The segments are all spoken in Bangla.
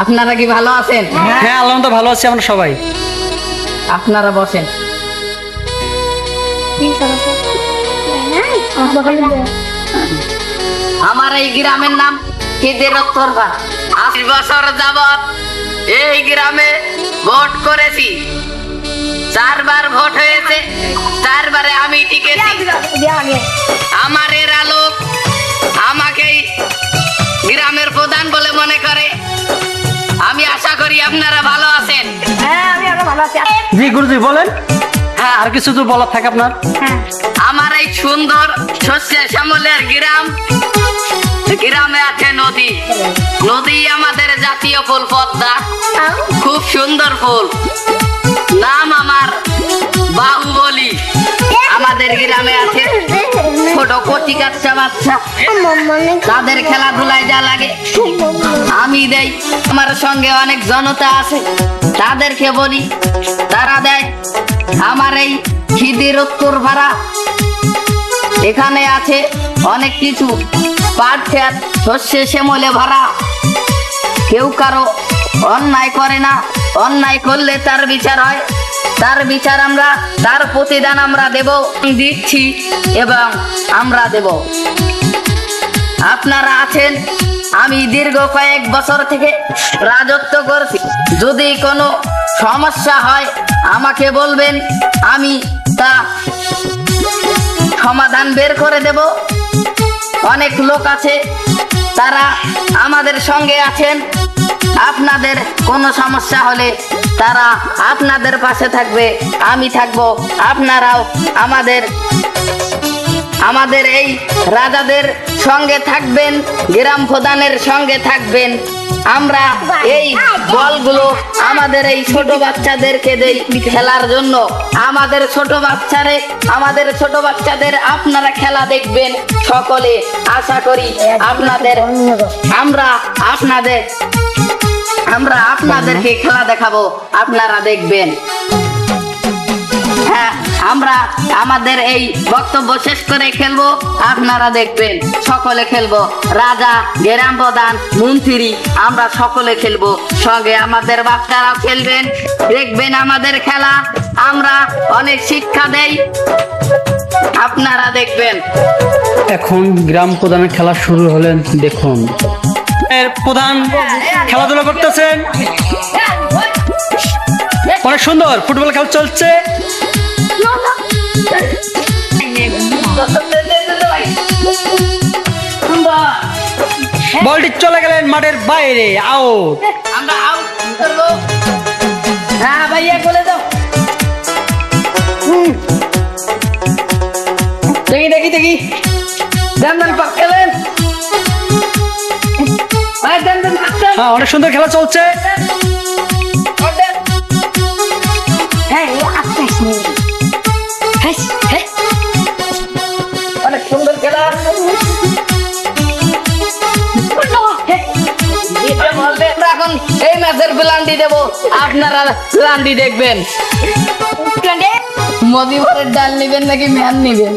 আপনারা কি ভালো আছেন? হ্যাঁ আলহামদুলিল্লাহ ভালো আছি আমরা সবাই। আপনারা বসেন। আমার এই গ্রামের নাম খিদিরুত্তরপাড়া। 80 বছর যাবত এই গ্রামে ভোট করেছি। 4 বার ভোট হয়েছে, 4 বারে আমি টিকেছি। আমার এরা লোক আমাকেই গ্রামের প্রধান বলে মনে করে। আমি আশা করি আপনারা ভালো আছেন। জি গুরুজি বলেন। হ্যাঁ আর কিছু তো বলার থাকে আপনার? আমার এই সুন্দর শস্যে শ্যামলের গ্রামে আছে নদী। নদী আমাদের জাতীয় ফুল পদ্মা, খুব সুন্দর ফুল। নাম আমার বাহুবলী। আমাদের গ্রামে আছে ছোট কচি কাচ্চা বাচ্চা, তাদের খেলাধুলায় যা লাগে আমি দেই। আমার সঙ্গে অনেক জনতা আছে, তাদেরকে বলি, তারা দেয়। আমার এই খিদিরুত্তরপাড়া এখানে আছে অনেক কিছু, পাট ক্ষেত শস্যে শ্যামলে ভরা। কেউ কারো অন্যায় করে না, অন্যায় করলে তার বিচার হয়। তার বিচার আমরা, তার প্রতিদান আমরা দিচ্ছি এবং আমরা দেব। আপনারা আছেন, আমি দীর্ঘ কয়েক বছর থেকে রাজত্ব করছি। যদি কোনো সমস্যা হয় আমাকে বলবেন, আমি তা সমাধান বের করে দেব। অনেক লোক আছে, তারা আমাদের সঙ্গে আছেন। আপনাদের কোনো সমস্যা হলে তারা আপনাদের পাশে থাকবে, আমি থাকবো। আপনারাও আমাদের এই রাজাদের সঙ্গে থাকবেন, গ্রাম প্রধানের সঙ্গে থাকবেন। আমরা এই বলগুলো আমাদের এই ছোট বাচ্চাদেরকে দেই খেলার জন্য। আমাদের ছোট বাচ্চাদের আপনারা খেলা দেখবেন সকলে। আশা করি আমরা আপনাদেরকে খেলা দেখাবো, আপনারা দেখবেন। হ্যাঁ, আমরা আমাদের এই বক্তব্য শেষ করে খেলবো, আপনারা দেখবেন। সকলে খেলবো, রাজা, গ্রাম প্রধান, মন্ত্রী, আমরা সকলে খেলবো। সঙ্গে আমাদের বাচ্চারাও খেলবেন, দেখবেন আমাদের খেলা। আমরা অনেক শিক্ষা দেই, আপনারা দেখবেন। এখন গ্রাম প্রধানের খেলা শুরু হলেন, দেখুন। এর প্রধান খেলাধুলা করতেছেন, অনেক সুন্দর ফুটবল খেলা চলছে। বলটি চলে গেলেন মাঠের বাইরে, আউট। আমরা আউট করবো। হ্যাঁ ভাইয়া বলে দাও। দেখি দেন পাক খেলেন। হ্যাঁ অনেক সুন্দর খেলা চলছে। অনেক সুন্দর খেলা। এখন এই ম্যাচের প্ল্যানটি দেবো, আপনারা প্ল্যানটি দেখবেন। মদিবারের ডাল নিবেন নাকি ম্যান নিবেন?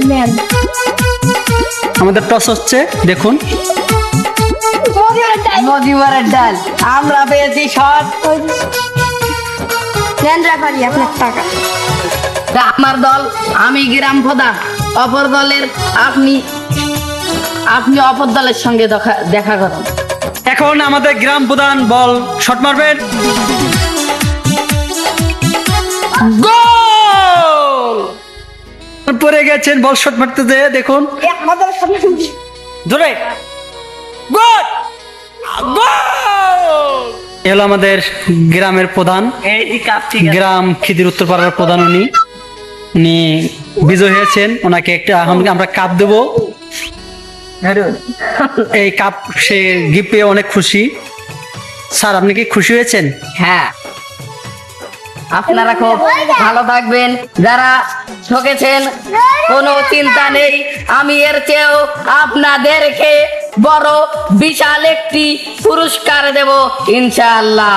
আমাদের টস হচ্ছে, দেখুন। মদিবারের ডাল আমরা পেয়েছি শট। আপনার টাকা। আমার দল, আমি গ্রাম প্রধান। অপর দলের আপনি অপর দলের সঙ্গে দেখা করুন। এখন আমাদের গ্রাম প্রধান বল শট মারবেন, গোল! পড়ে গেছেন, বল শট মারতে যেয়ে দেখুন, ধরে গোল! গোল! এলো আমাদের গ্রামের প্রধান, গ্রাম খিদিরুত্তরপাড়ার প্রধান। উনি বিজয় হয়েছেন, ওনাকে একটা আমরা কাপ দেবো। এই কাপ সে গিফট পেয়ে অনেক খুশি। স্যার আপনি কি খুশি হয়েছেন? হ্যাঁ, আপনারা খুব ভালো থাকবেন। যারা ঠকেছেন কোনো চিন্তা নেই, আমি এর চেয়েও আপনাদেরকে বড় বিশাল একটি পুরস্কার দেব ইনশাআল্লাহ।